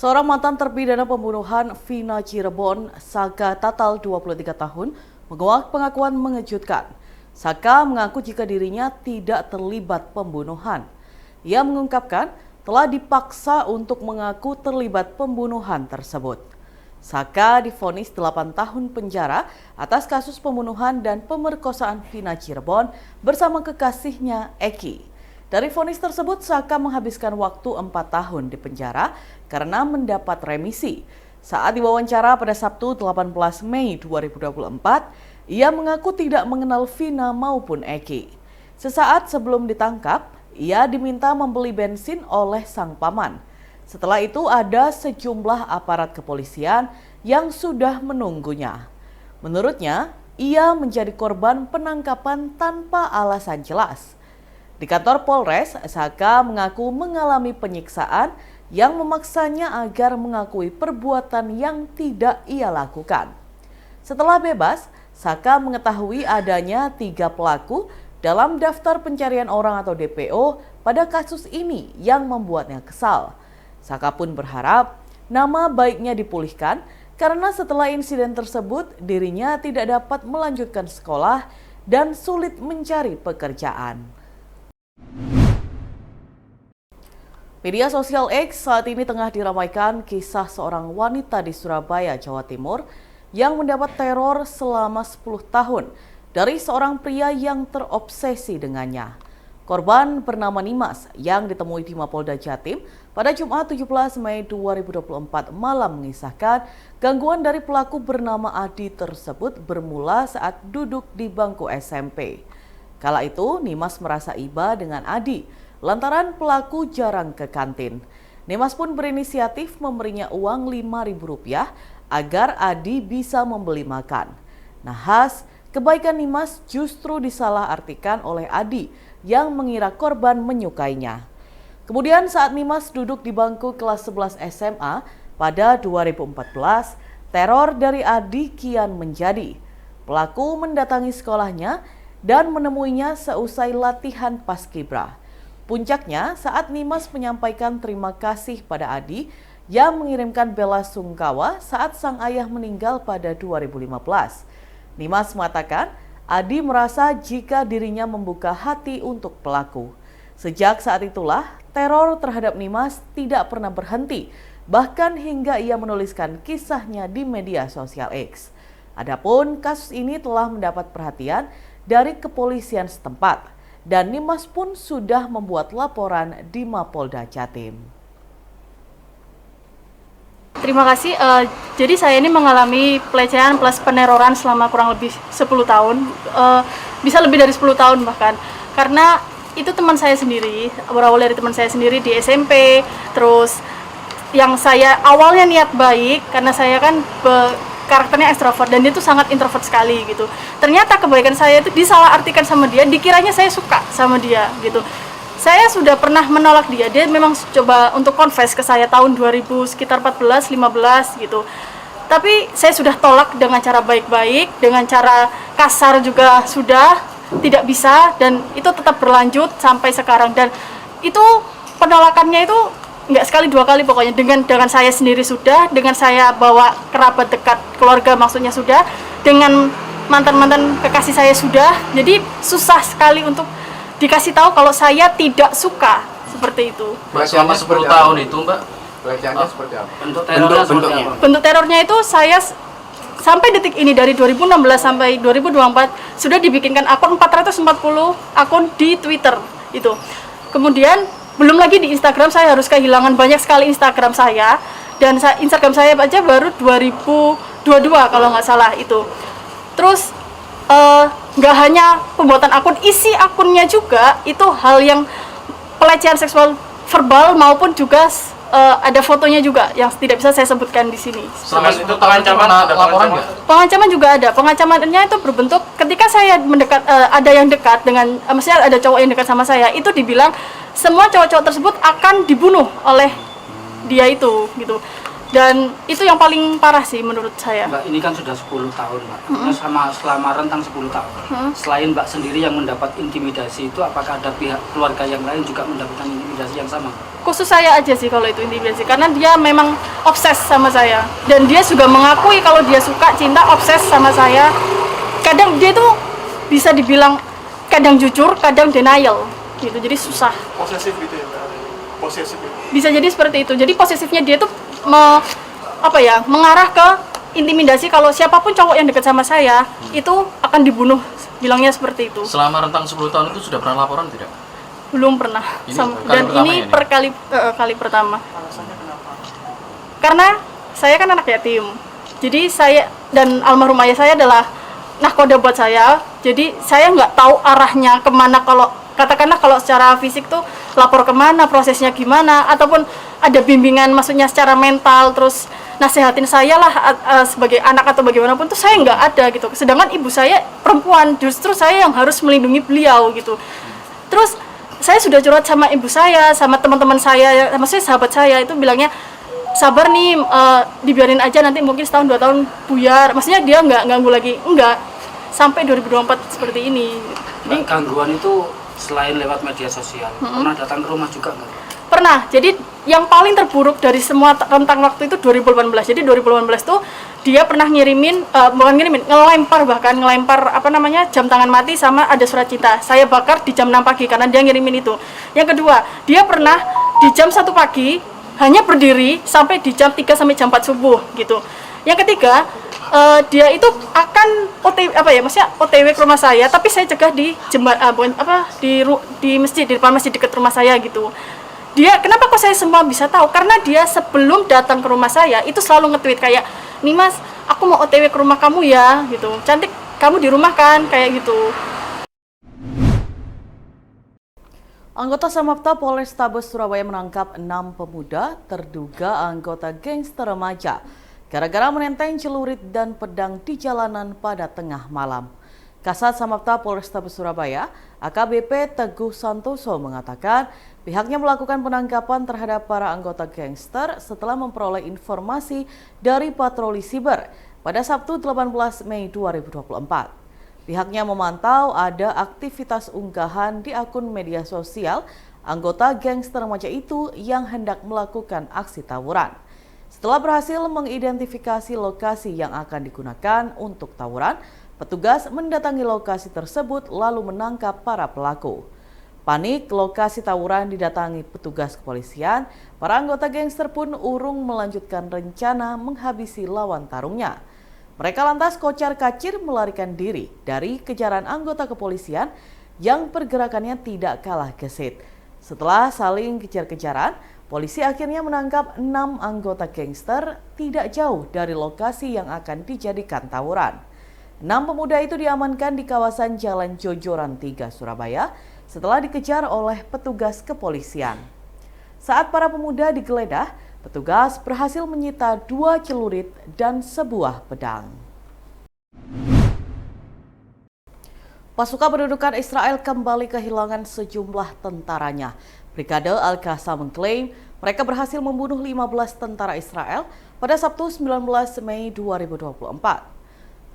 Seorang mantan terpidana pembunuhan Vina Cirebon, Saka Tatal 23 tahun, menguak pengakuan mengejutkan. Saka mengaku jika dirinya tidak terlibat pembunuhan. Ia mengungkapkan telah dipaksa untuk mengaku terlibat pembunuhan tersebut. Saka divonis 8 tahun penjara atas kasus pembunuhan dan pemerkosaan Vina Cirebon bersama kekasihnya Eki. Dari vonis tersebut, Saka menghabiskan waktu 4 tahun di penjara karena mendapat remisi. Saat diwawancara pada Sabtu 18 Mei 2024, ia mengaku tidak mengenal Vina maupun Eki. Sesaat sebelum ditangkap, ia diminta membeli bensin oleh sang paman. Setelah itu ada sejumlah aparat kepolisian yang sudah menunggunya. Menurutnya, ia menjadi korban penangkapan tanpa alasan jelas. Di kantor Polres, Saka mengaku mengalami penyiksaan yang memaksanya agar mengakui perbuatan yang tidak ia lakukan. Setelah bebas, Saka mengetahui adanya 3 pelaku dalam daftar pencarian orang atau DPO pada kasus ini yang membuatnya kesal. Saka pun berharap nama baiknya dipulihkan karena setelah insiden tersebut dirinya tidak dapat melanjutkan sekolah dan sulit mencari pekerjaan. Media sosial X saat ini tengah diramaikan kisah seorang wanita di Surabaya, Jawa Timur yang mendapat teror selama 10 tahun dari seorang pria yang terobsesi dengannya. Korban bernama Nimas yang ditemui di Mapolda Jatim pada Jumat 17 Mei 2024 malam mengisahkan gangguan dari pelaku bernama Adi tersebut bermula saat duduk di bangku SMP. Kala itu Nimas merasa iba dengan Adi lantaran pelaku jarang ke kantin. Nimas pun berinisiatif memberinya uang Rp5.000 agar Adi bisa membeli makan. Nahas, kebaikan Nimas justru disalahartikan oleh Adi yang mengira korban menyukainya. Kemudian saat Nimas duduk di bangku kelas 11 SMA pada 2014, teror dari Adi kian menjadi. Pelaku mendatangi sekolahnya dan menemuinya seusai latihan paskibra. Puncaknya saat Nimas menyampaikan terima kasih pada Adi yang mengirimkan bela sungkawa saat sang ayah meninggal pada 2015. Nimas mengatakan Adi merasa jika dirinya membuka hati untuk pelaku. Sejak saat itulah teror terhadap Nimas tidak pernah berhenti, bahkan hingga ia menuliskan kisahnya di media sosial X. Adapun kasus ini telah mendapat perhatian dari kepolisian setempat dan Nimas pun sudah membuat laporan di Mapolda Jatim. Terima kasih. Jadi saya ini mengalami pelecehan plus peneroran selama kurang lebih 10 tahun, bisa lebih dari 10 tahun bahkan. Karena itu teman saya sendiri, berawal dari teman saya sendiri di SMP, terus yang saya awalnya niat baik karena saya kan karakternya ekstrovert dan dia tuh sangat introvert sekali gitu. Ternyata kebaikan saya itu disalahartikan sama dia, dikiranya saya suka sama dia gitu. Saya sudah pernah menolak dia memang coba untuk confess ke saya tahun 2000 sekitar 14-15 gitu. Tapi saya sudah tolak dengan cara baik-baik, dengan cara kasar juga sudah tidak bisa, dan itu tetap berlanjut sampai sekarang. Dan itu penolakannya itu nggak sekali dua kali pokoknya, dengan saya sendiri sudah, dengan saya bawa kerabat dekat keluarga maksudnya sudah, dengan mantan-mantan kekasih saya sudah. Jadi susah sekali untuk dikasih tahu kalau saya tidak suka seperti itu. Mbak, selama 10 tahun itu Mbak, pelecehannya seperti apa? bentuknya. Bentuk terornya itu saya sampai detik ini dari 2016 sampai 2024 sudah dibikinkan akun 440 akun di Twitter itu. Kemudian belum lagi di Instagram saya harus kehilangan banyak sekali Instagram saya, dan Instagram saya aja baru 2022 kalau nggak salah itu. Terus nggak hanya pembuatan akun, isi akunnya juga itu hal yang pelecehan seksual verbal maupun juga ada fotonya juga yang tidak bisa saya sebutkan di sini. Selama itu pengancaman ada laporan nggak? Pengancaman juga ada. Pengancamannya itu berbentuk ketika saya mendekat, ada yang dekat dengan, maksudnya ada cowok yang dekat sama saya, itu dibilang semua cowok-cowok tersebut akan dibunuh oleh dia itu gitu. Dan itu yang paling parah sih menurut saya. Mbak, ini kan sudah 10 tahun, Mbak. Selama rentang 10 tahun. Selain Mbak sendiri yang mendapat intimidasi itu, apakah ada pihak keluarga yang lain juga mendapatkan intimidasi yang sama? Khusus saya aja sih kalau itu intimidasi, karena dia memang obses sama saya. Dan dia juga mengakui kalau dia suka, cinta, obses sama saya. Kadang dia tuh bisa dibilang kadang jujur, kadang denial gitu. Jadi susah. Posesif gitu ya, Mbak? Posesif ya? Bisa jadi seperti itu. Jadi posesifnya dia tuh mengarah ke intimidasi kalau siapapun cowok yang dekat sama saya itu akan dibunuh, bilangnya seperti itu. Selama rentang 10 tahun itu sudah pernah laporan tidak? Belum pernah. Ini kali Dan pertama ini ya, kali pertama. Alasannya kenapa? Karena saya kan anak yatim. Jadi saya dan almarhum ayah saya adalah nahkoda buat saya. Jadi saya nggak tahu arahnya kemana, kalau katakanlah kalau secara fisik tuh lapor kemana, prosesnya gimana, ataupun ada bimbingan maksudnya secara mental, terus nasehatin saya lah sebagai anak atau bagaimanapun tuh saya nggak ada gitu. Sedangkan ibu saya perempuan, justru saya yang harus melindungi beliau gitu. Terus saya sudah curhat sama ibu saya, sama teman-teman saya, maksudnya sahabat saya itu bilangnya sabar nih, dibiarin aja, nanti mungkin setahun 2 tahun buyar. Maksudnya dia nggak ganggu lagi, enggak, sampai 2024 seperti ini. Mbak, gangguan itu selain lewat media sosial, pernah datang ke rumah juga nggak? Pernah. Jadi yang paling terburuk dari semua rentang waktu itu 2018. Jadi 2018 tuh dia pernah ngelempar jam tangan mati sama ada surat cinta. Saya bakar di jam 6 pagi karena dia ngirimin itu. Yang kedua, dia pernah di jam 1 pagi hanya berdiri sampai di jam 3 sampai jam 4 subuh gitu. Yang ketiga, dia itu akan OTW ke rumah saya, tapi saya cegah di masjid, di depan masjid dekat rumah saya gitu. Dia, kenapa kok saya semua bisa tahu? Karena dia sebelum datang ke rumah saya itu selalu nge-tweet kayak, nih mas, aku mau OTW ke rumah kamu ya gitu, cantik kamu di rumah kan, kayak gitu. Anggota Samapta Polrestabes Surabaya menangkap 6 pemuda terduga anggota gangster remaja gara-gara menenteng celurit dan pedang di jalanan pada tengah malam. Kasat Samapta Polrestabes Surabaya, AKBP Teguh Santoso mengatakan pihaknya melakukan penangkapan terhadap para anggota gangster setelah memperoleh informasi dari patroli siber pada Sabtu 18 Mei 2024. Pihaknya memantau ada aktivitas unggahan di akun media sosial anggota gangster remaja itu yang hendak melakukan aksi tawuran. Setelah berhasil mengidentifikasi lokasi yang akan digunakan untuk tawuran, petugas mendatangi lokasi tersebut lalu menangkap para pelaku. Panik lokasi tawuran didatangi petugas kepolisian, para anggota gangster pun urung melanjutkan rencana menghabisi lawan tarungnya. Mereka lantas kocar-kacir melarikan diri dari kejaran anggota kepolisian yang pergerakannya tidak kalah gesit. Setelah saling kejar-kejaran, polisi akhirnya menangkap 6 anggota gangster tidak jauh dari lokasi yang akan dijadikan tawuran. 6 pemuda itu diamankan di kawasan Jalan Jojoran 3, Surabaya setelah dikejar oleh petugas kepolisian. Saat para pemuda digeledah, petugas berhasil menyita 2 celurit dan sebuah pedang. Pasukan pendudukan Israel kembali kehilangan sejumlah tentaranya. Brigade Al-Qassam mengklaim mereka berhasil membunuh 15 tentara Israel pada Sabtu 19 Mei 2024.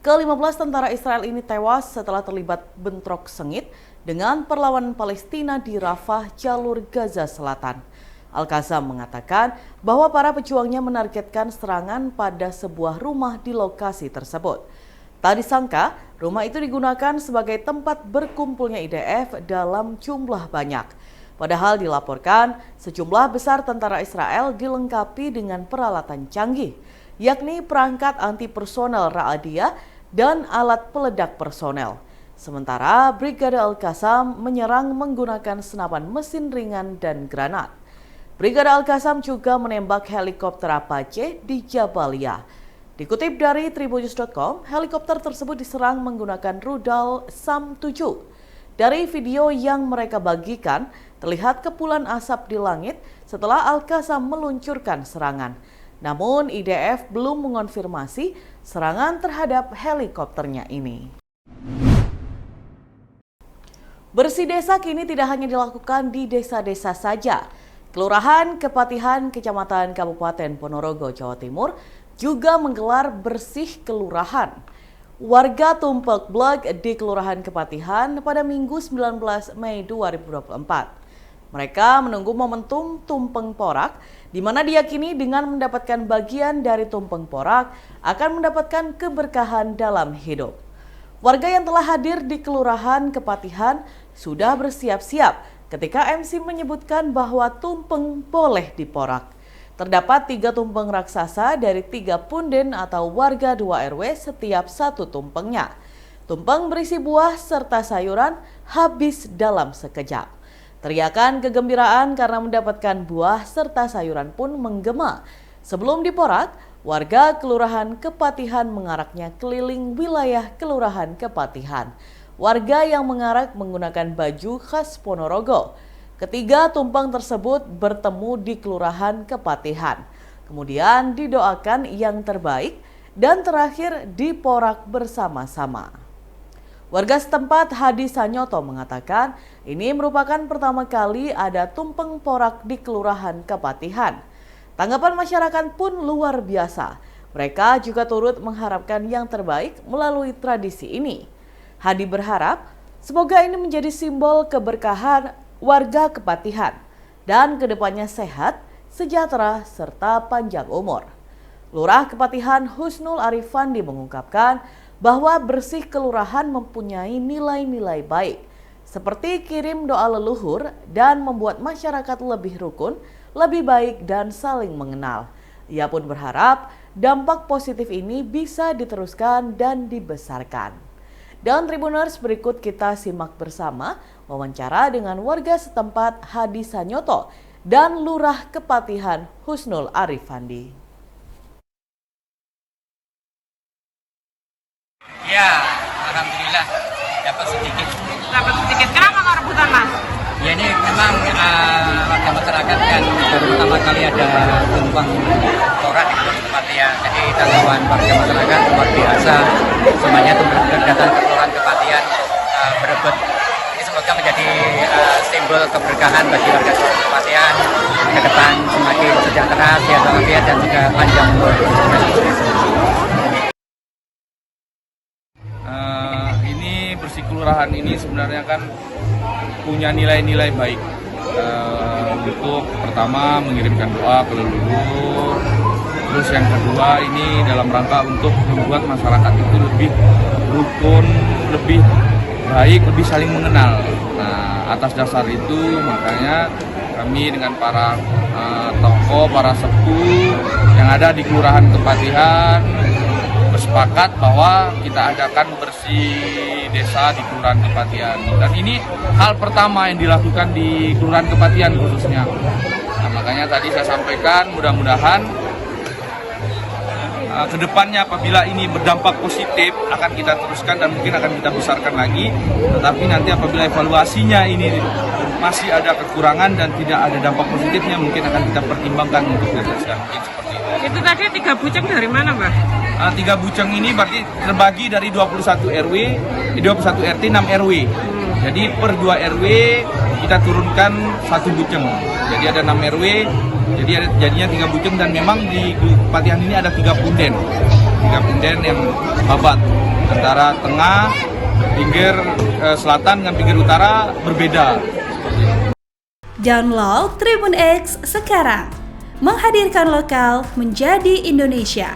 Ke-15 tentara Israel ini tewas setelah terlibat bentrok sengit dengan perlawanan Palestina di Rafah, jalur Gaza Selatan. Al-Qassam mengatakan bahwa para pejuangnya menargetkan serangan pada sebuah rumah di lokasi tersebut. Tak disangka, rumah itu digunakan sebagai tempat berkumpulnya IDF dalam jumlah banyak. Padahal dilaporkan sejumlah besar tentara Israel dilengkapi dengan peralatan canggih, yakni perangkat anti-personel Ra'adiyah dan alat peledak personel. Sementara Brigade Al-Qassam menyerang menggunakan senapan mesin ringan dan granat. Brigade Al-Qassam juga menembak helikopter Apache di Jabalia. Dikutip dari Tribunnews.com, helikopter tersebut diserang menggunakan rudal SAM-7. Dari video yang mereka bagikan, terlihat kepulan asap di langit setelah Al-Qassam meluncurkan serangan. Namun IDF belum mengonfirmasi serangan terhadap helikopternya ini. Bersih desa kini tidak hanya dilakukan di desa-desa saja. Kelurahan Kepatihan, Kecamatan Kabupaten Ponorogo, Jawa Timur juga menggelar bersih kelurahan. Warga tumpek blek di Kelurahan Kepatihan pada Minggu 19 Mei 2024. Mereka menunggu momentum tumpeng porak, di mana diyakini dengan mendapatkan bagian dari tumpeng porak akan mendapatkan keberkahan dalam hidup. Warga yang telah hadir di Kelurahan Kepatihan sudah bersiap-siap ketika MC menyebutkan bahwa tumpeng boleh diporak. Terdapat 3 tumpeng raksasa dari 3 punden atau warga 2 RW setiap satu tumpengnya. Tumpeng berisi buah serta sayuran habis dalam sekejap. Teriakan kegembiraan karena mendapatkan buah serta sayuran pun menggema. Sebelum diporak, warga Kelurahan Kepatihan mengaraknya keliling wilayah Kelurahan Kepatihan. Warga yang mengarak menggunakan baju khas Ponorogo. Ketiga tumpeng tersebut bertemu di Kelurahan Kepatihan. Kemudian didoakan yang terbaik dan terakhir diporak bersama-sama. Warga setempat Hadi Sanyoto mengatakan ini merupakan pertama kali ada tumpeng porak di Kelurahan Kepatihan. Tanggapan masyarakat pun luar biasa. Mereka juga turut mengharapkan yang terbaik melalui tradisi ini. Hadi berharap semoga ini menjadi simbol keberkahan warga Kepatihan dan kedepannya sehat, sejahtera, serta panjang umur. Lurah Kepatihan Husnul Arifandi mengungkapkan bahwa bersih kelurahan mempunyai nilai-nilai baik, seperti kirim doa leluhur dan membuat masyarakat lebih rukun, lebih baik dan saling mengenal. Ia pun berharap dampak positif ini bisa diteruskan dan dibesarkan. Dan Tribuners, berikut kita simak bersama wawancara dengan warga setempat Hadi Sanyoto dan Lurah Kepatihan Husnul Arifandi. Ya, alhamdulillah dapat sedikit. Dapat sedikit. Kenapa kau rebutan, Mas? Ya ini memang warga masyarakat kan baru pertama kali ada tumpeng porak di Kepatihan. Jadi tanggapan warga masyarakat luar biasa. Semuanya benar-benar datang ke Kelurahan Kepatihan berebut. Ini semoga menjadi simbol keberkahan bagi warga Kepatihan ke depan semakin sejahtera, sehat walafiat dan juga panjang umur. Ini bersih kelurahan ini sebenarnya kan punya nilai-nilai baik untuk pertama mengirimkan doa ke leluhur, terus yang kedua ini dalam rangka untuk membuat masyarakat itu lebih rukun, lebih baik, lebih saling mengenal. Nah, atas dasar itu makanya kami dengan para tokoh, para sepuh yang ada di Kelurahan Kepatihan bersepakat bahwa kita adakan bersih desa di Kelurahan Kepatihan. Dan ini hal pertama yang dilakukan di Kelurahan Kepatihan khususnya. Nah, makanya tadi saya sampaikan mudah-mudahan kedepannya apabila ini berdampak positif akan kita teruskan dan mungkin akan kita besarkan lagi. Tetapi nanti apabila evaluasinya ini masih ada kekurangan dan tidak ada dampak positifnya, mungkin akan kita pertimbangkan untuk diteruskan. Mungkin seperti itu. Itu tadi 3 buceng dari mana, Mbak? 3 buceng ini berarti terbagi dari 21 RW, 21 RT, 6 RW. Jadi per 2 RW kita turunkan 1 buceng. Jadi ada 6 RW, jadi jadinya 3 buceng dan memang di Kepatihan ini ada 3 punden. 3 punden yang babat antara tengah, pinggir selatan dengan pinggir utara berbeda. Download Tribun X sekarang. Menghadirkan lokal menjadi Indonesia.